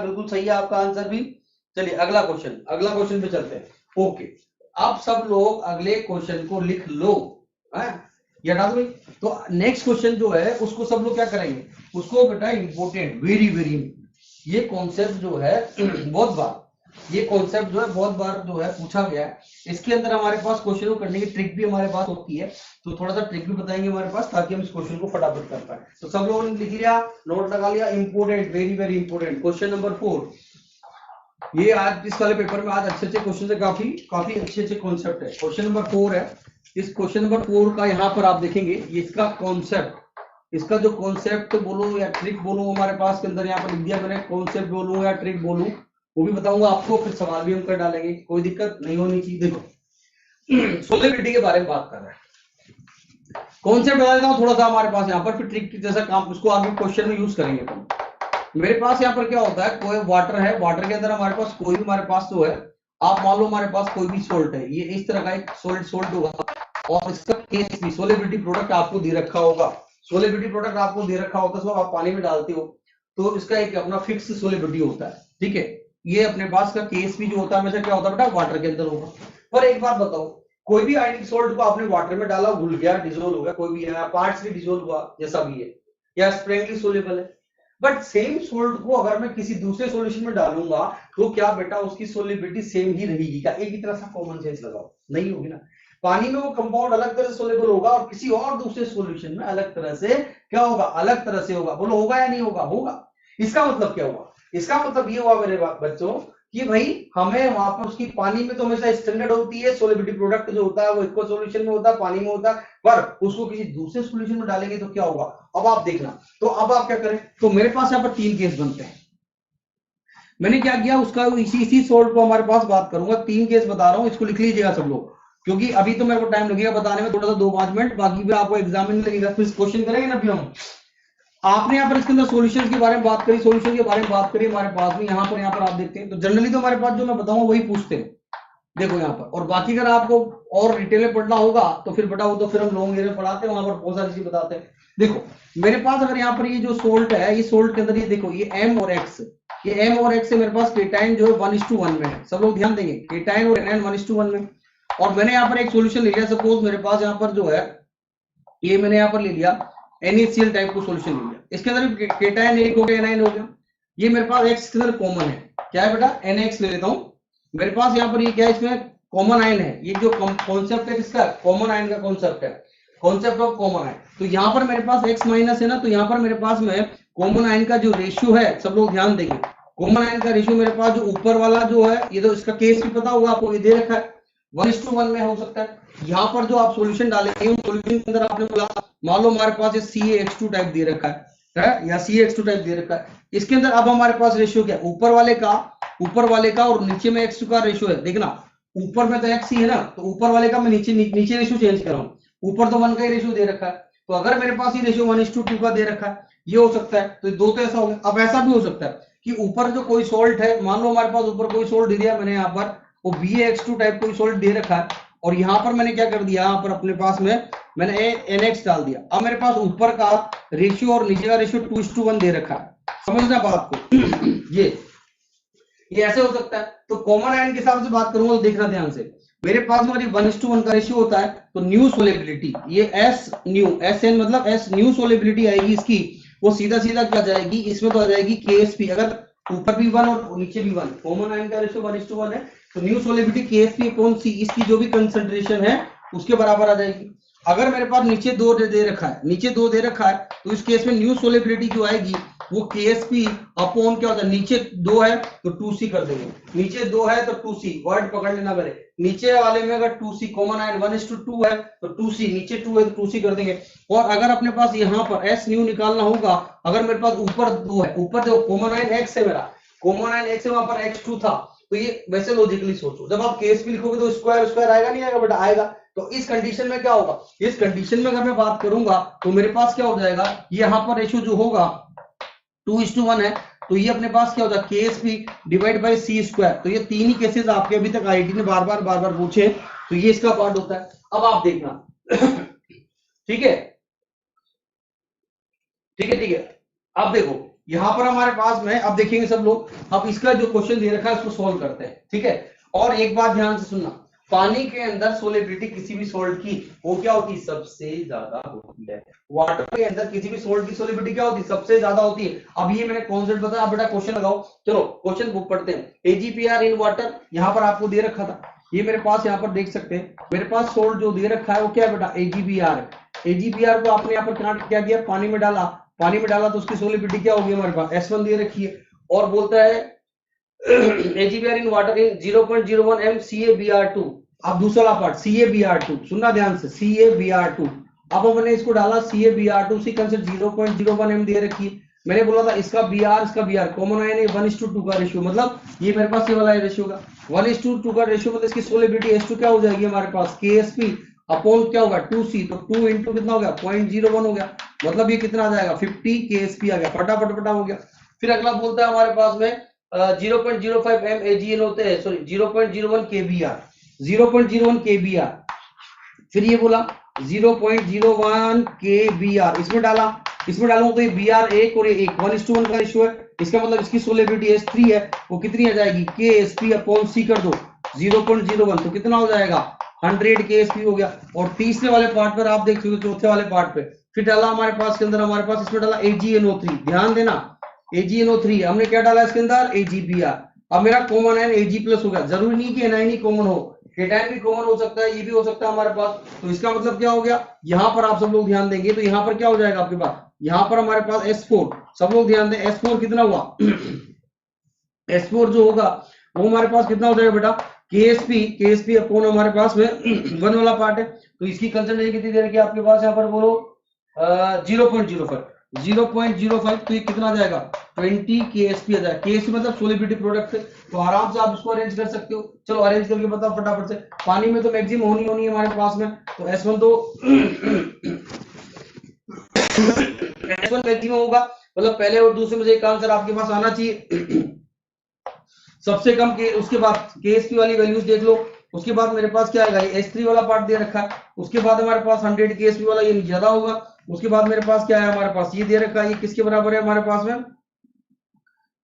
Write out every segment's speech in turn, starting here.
बिल्कुल सही है आपका आंसर भी। चलिए अगला क्वेश्चन पे चलते हैं। ओके, आप सब लोग अगले क्वेश्चन को लिख लो, है ये हटा दो भाई। तो नेक्स्ट क्वेश्चन जो है उसको सब लोग क्या करेंगे, उसको बेटा इंपॉर्टेंट, वेरी वेरी, ये कॉन्सेप्ट जो है बहुत बार, ये कॉन्सेप्ट जो है बहुत बार जो है पूछा गया है। इसके अंदर हमारे पास क्वेश्चन को करने की ट्रिक भी हमारे पास होती है, तो थोड़ा सा ट्रिक भी बताएंगे हमारे पास ताकि हम इस क्वेश्चन को फटाफट कर पाए। तो सब लोगों ने लिख लिया, नोट लगा लिया, important, very very important question number 4। ये आज इस वाले पेपर में आज अच्छे अच्छे क्वेश्चन है, काफी काफी अच्छे अच्छे कॉन्सेप्ट है। क्वेश्चन नंबर 4 है। इस क्वेश्चन नंबर 4 का यहाँ पर आप देखेंगे, इसका कॉन्सेप्ट, इसका जो कॉन्सेप्ट बोलो या ट्रिक बोलो हमारे पास के अंदर यहाँ पर लिख दिया मैंने, कॉन्सेप्ट बोलूं या ट्रिक बोलूं वो भी बताऊंगा आपको, फिर सवाल भी हम कर डालेंगे, कोई दिक्कत नहीं होनी चाहिए। देखो सोलिबिलिटी के बारे में बात कर रहे हैं, कॉन्सेप्ट बता देता हूं थोड़ा सा हमारे पास यहाँ पर, फिर ट्रिक जैसा काम उसको आगे क्वेश्चन में यूज करेंगे। मेरे पास यहाँ पर क्या होता है, कोई वाटर है, वाटर के अंदर हमारे पास कोई भी हमारे पास जो है, आप मान लो हमारे पास कोई भी सोल्ट है, ये इस तरह का एक सोलिड सोल्ट होगा और इसका केस भी सोलिबिलिटी प्रोडक्ट आपको दे रखा होगा, सोलिबिलिटी प्रोडक्ट आपको दे रखा होता है, तो आप पानी में डालते हो तो इसका एक अपना फिक्स सोलिबिलिटी होता है, ठीक है। ये अपने पास का केस भी जो होता है हमेशा क्या होता है बेटा, वाटर के अंदर होगा। पर एक बात बताओ, कोई भी आयोनिक सोल्ट को आपने वाटर में डाला, घुल गया, डिसोल्व हो गया, कोई भी है पार्ट्स भी डिसोल्व हुआ जैसा भी है, या स्प्रेंगली सोल्यूबल है, बट सेम सोल्ट को अगर मैं किसी दूसरे सॉल्यूशन में डालूंगा तो क्या बेटा उसकी सोलिबिलिटी सेम ही रहेगी क्या? एक ही तरह सा कॉमन सेंस लगाओ, नहीं होगी ना। पानी में वो कंपाउंड अलग तरह से सोल्यूबल होगा और किसी और दूसरे सॉल्यूशन में अलग तरह से क्या होगा, अलग तरह से होगा। बोलो होगा या नहीं होगा? होगा। इसका मतलब क्या हुआ? इसका मतलब ये हुआ मेरे बच्चों कि भाई हमें वहां पर उसकी पानी में तो हमेशा स्टैंडर्ड होती है, सोलिबिलिटी प्रोडक्ट जो होता है वो इक्वल सॉल्यूशन में होता है, पानी में होता है, पर उसको किसी दूसरे सॉल्यूशन में डालेंगे तो क्या होगा, अब आप देखना। तो अब आप क्या करें, तो मेरे पास यहाँ पर 3 केस बनते हैं। मैंने क्या किया, उसका इसी सोल्ट को हमारे पास बात करूंगा, 3 केस बता रहा हूं, इसको लिख लीजिएगा सब लोग, क्योंकि अभी तो मेरे को टाइम लगेगा बताने में, थोड़ा सा 2-5 मिनट, बाकी भी आपको एग्जाम में लगेगा, फिर क्वेश्चन करेंगे ना। अभी हम आपने यहाँ पर इसके अंदर सॉल्यूशन के बारे में बात करी, सॉल्यूशन के बारे में बात करी हमारे पास में, यहाँ पर आप देखते हैं तो जनरली तो हमारे पास जो मैं बताऊंगा वही पूछते हैं, देखो यहाँ पर। और बाकी अगर आपको और डिटेल में पढ़ना होगा तो फिर बेटा वो तो फिर हम लॉन्ग एरिया पढ़ाते हैं, वहां पर बहुत सारी चीज बताते हैं। देखो मेरे पास अगर यहाँ पर ये जो सोल्ट है, ये सोल्ट के अंदर ये देखो, ये एम और एक्स, ये एम और एक्स से मेरे पास केटाइन जो है 1:1 में है। सब लोग ध्यान देंगे, केटाइन और एनायन 1:1 में। और मैंने यहाँ पर एक सोल्यूशन ले लिया, सपोज मेरे पास यहाँ पर जो है ये मैंने यहाँ पर ले लिया NaCl टाइप को सोल्यूशन ले लिया, इसके अंदर केटाइन एक हो गया, एनायन हो गया। ये मेरे पास एक्स के अंदर कॉमन है, क्या है बेटा, NaX ले लेता हूं। मेरे पास यहाँ पर ये क्या है, इसमें कॉमन आयन है, ये जो कॉन्सेप्ट है किसका, कॉमन आयन का कॉन्सेप्ट है, कॉन्सेप्ट ऑफ कॉमन आयन। तो यहाँ पर मेरे पास X माइनस है ना, तो यहाँ पर मेरे पास में कॉमन आयन का जो रेशियो है, सब लोग ध्यान देंगे, कॉमन आयन का रेशियो मेरे पास जो ऊपर वाला जो है, ये तो इसका केस भी पता होगा आपको, ये दे रखा है 1:1 में हो सकता है। यहाँ पर जो आप सॉल्यूशन डालेंगे उस सॉल्यूशन के अंदर आपने बोला, मान लो हमारे पास CaX2 टाइप दे रखा है या CaX2 टाइप दे रखा है, इसके अंदर अब हमारे पास रेशियो क्या है, ऊपर वाले का और नीचे में X2 का रेशियो है। देखना ऊपर में तो X ही है ना, तो ऊपर वाले का मैं नीचे रेशियो चेंज कर रहा हूँ, ऊपर तो 1 का ही रेशियो दे रखा है, तो अगर मेरे पास ये रेशियो 1:2 का दे रखा है, ये हो सकता है, तो 2 तो ऐसा हो गया। अब ऐसा भी हो सकता है कि ऊपर जो कोई सोल्ट है, मान लो हमारे पास ऊपर कोई सोल्ट दे दिया मैंने, यहाँ पर वो BaX2 टाइप कोई सोल्ट दे रखा है, और यहाँ पर मैंने क्या कर दिया, यहाँ पर अपने पास में मैंने NX डाल दिया। अब मेरे पास ऊपर का रेशियो और नीचे का रेशियो 2:1 दे रखा है, समझना बात को। ये ऐसे हो सकता है। तो कॉमन आयन के हिसाब से बात करूंगा तो देखना ध्यान से, मेरे पास में 1:1 का रेशियो होता है, तो न्यू सोलिबिलिटी, ये SN मतलब S न्यू सोलिबिलिटी आएगी इसकी, वो सीधा सीधा क्या जाएगी, इसमें तो आ जाएगी KSP, अगर ऊपर भी 1 और नीचे भी 1, कॉमन आयन का रेशियो 1:1 है, तो न्यू सोलिबिलिटी KSP/C, इसकी जो भी कंसंट्रेशन है उसके बराबर आ जाएगी। अगर मेरे पास नीचे 2 दे रखा है, तो इस केस में न्यू सोलिबिलिटी जो आएगी वो KSP अपॉन क्या होता है, नीचे 2 है तो 2C कर देंगे, नीचे 2 है तो 2C, वर्ड पकड़ लेना मेरे, नीचे वाले में अगर 2C, कॉमन आयन 1:2 है तो 2C, नीचे 2 है तो 2C कर देंगे। और अगर अपने पास यहाँ पर S न्यू निकालना होगा, अगर मेरे पास ऊपर 2 है, ऊपर जो कॉमन आयन X है, मेरा कॉमन आयन X है, वहां पर X2 था, तो ये वैसे लॉजिकली सोचो, जब आप KSP लिखोगे तो स्क्वायर आएगा, नहीं आएगा बेटा, आएगा। तो इस कंडीशन में क्या होगा, इस कंडीशन में अगर मैं बात करूंगा तो मेरे पास क्या हो जाएगा, यहाँ पर रेशियो जो होगा 2:1 है, तो ये अपने पास क्या होता है, KSP डिवाइड बाय C²। तो ये 3 ही केसेस आपके अभी तक IIT ने बार बार पूछे, तो ये इसका पार्ट होता है। अब आप देखना ठीक है, अब देखो यहाँ पर हमारे पास में अब देखेंगे सब लोग, अब इसका जो क्वेश्चन दे रखा है उसको सॉल्व करते हैं, ठीक है। और एक बात ध्यान से सुनना, पानी के अंदर सोलिबिलिटी किसी भी सॉल्ट की वो क्या होती है, सबसे ज्यादा होती है। वाटर के अंदर किसी भी सॉल्ट की सोलिबिलिटी क्या होती है, सबसे ज्यादा होती है। अब ये मैंने कॉन्सेप्ट बताया, बेटा क्वेश्चन लगाओ। चलो क्वेश्चन बुक पढ़ते हैं। AgPr इन वाटर, यहाँ पर आपको दे रखा था, ये मेरे पास यहाँ पर देख सकते हैं, मेरे पास सॉल्ट जो दे रखा है वो क्या है बेटा, AgPr है। AgPr को आपने यहाँ पर क्या किया, पानी में डाला, पानी में डाला तो उसकी सोलिबिलिटी क्या होगी हमारे पास, S1 दे रखी है। और बोलता है AgPr in water in 0.01 m CaBr2। अब दूसरा पार्ट CaBr2, सुनना ध्यान से, CaBr2। अब हमने इसको डाला CaBr2, उसकी कंसेंट 0.01 m दे रखी है। मैंने बोला था इसका Br कॉमन आया नहीं, 1:2 का रेशियो, मतलब ये मेरे पास ये वाला रेशियो होगा 1:2 का रेशियो, मतलब इसकी सोलिबिलिटी H2 क्या हो जाएगी हमारे पास, KSP अपॉन क्या होगा 2C, तो 2 इंटू कितना हो गया 0.01 हो गया, मतलब ये कितना आ जाएगा 50 KSP आ गया, फटाफट हो गया। फिर अगला बोलता है हमारे पास में 0.05 m AgN होते हैं, सॉरी 0.01 kBr, 0.01 kBr। फिर ये बोला 0.01 kBr, इसमें डालूंगा तो ये Br एक और ये एक 1:1 का रेशियो है, इसका मतलब इसकी सोलिबिलिटी H3 है, वो कितनी आ जाएगी, KSP अपॉन C कर दो 0.01, तो कितना हो जाएगा 100 KSP हो गया। और तीसरे वाले पार्ट पर आप देख सकते हो, चौथे वाले पार्ट पे फिर डाला हमारे पास के अंदर, हमारे पास इसमें डाला AgNO3, ध्यान देना AgNO3, हमने क्या डाला इसके अंदर AgPr। अब मेरा कॉमन है Ag+ हो गया, जरूरी नहीं कि एनाइन ही कॉमन हो, केटाइन भी कॉमन हो सकता है, ये भी हो सकता है हमारे पास। तो इसका मतलब क्या हो गया, यहाँ पर आप सब लोग ध्यान देंगे तो यहाँ पर क्या हो जाएगा आपके पास, यहाँ पर हमारे पास S4, सब लोग ध्यान दें, S4 कितना हुआ S4 जो होगा वो हमारे पास कितना हो जाएगा बेटा, KSP अपॉन हमारे पास में 1 वाला पार्ट है, तो इसकी कंसंट्रेशन कितनी दे रखी है आपके पास, यहाँ पर बोलो 0.05, तो ये कितना आ जाएगा 20 KSP आ जाएगा। KSP मतलब सोलिबिलिटी प्रोडक्ट है, तो आराम से आप इसको अरेंज कर सकते हो। चलो अरेंज करके बताओ फटाफट से, पानी में तो मैक्सिमम होनी है हमारे पास में, तो S1 तो S1 मैक्सिमम होगा, मतलब पहले और दूसरे में से एक आंसर आपके पास आना चाहिए। सबसे कम के उसके बाद KSP वाली वैल्यूज देख लो, उसके बाद मेरे पास क्या आएगा, H3 वाला पार्ट दे रखा है, उसके बाद हमारे पास 100 KSP वाला ये ज्यादा होगा, उसके बाद मेरे पास क्या है, हमारे पास ये दे रखा है, ये किसके बराबर है हमारे पास में,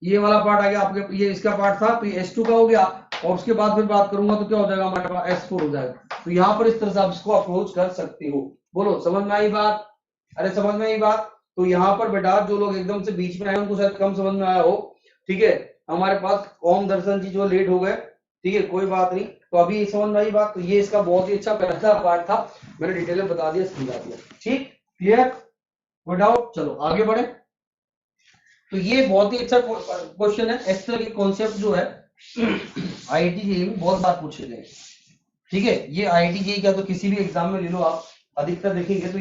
ये वाला पार्ट आ गया आपके, ये इसका पार्ट था, तो ये H2 का हो गया, और उसके बाद फिर बात करूंगा तो क्या हो जाएगा हमारे पास S4 हो जाएगा। तो यहाँ पर इस तरह से आप इसको अप्रोच कर सकते हो। बोलो समझ में आई बात, अरे समझ में आई बात। तो यहाँ पर बेटा जो लोग एकदम से बीच में आए उनको शायद कम समझ में आया हो, ठीक है। हमारे पास ओम दर्शन जी जो लेट हो गए, ठीक है कोई बात नहीं, तो अभी समझ में आई बात। तो ये इसका बहुत ही अच्छा पहला पार्ट था, मैंने डिटेल में बता दिया, समझा दिया, ठीक क्लियर, कोई डाउट, चलो आगे बढ़े। तो ये बहुत ही अच्छा क्वेश्चन है, इस तरह के कॉन्सेप्ट जो है IIT जेईई में बहुत बार पूछे गए, ठीक है। ये IIT जेईई क्या तो किसी भी एग्जाम में ले लो आप, अधिकतर देखेंगे तो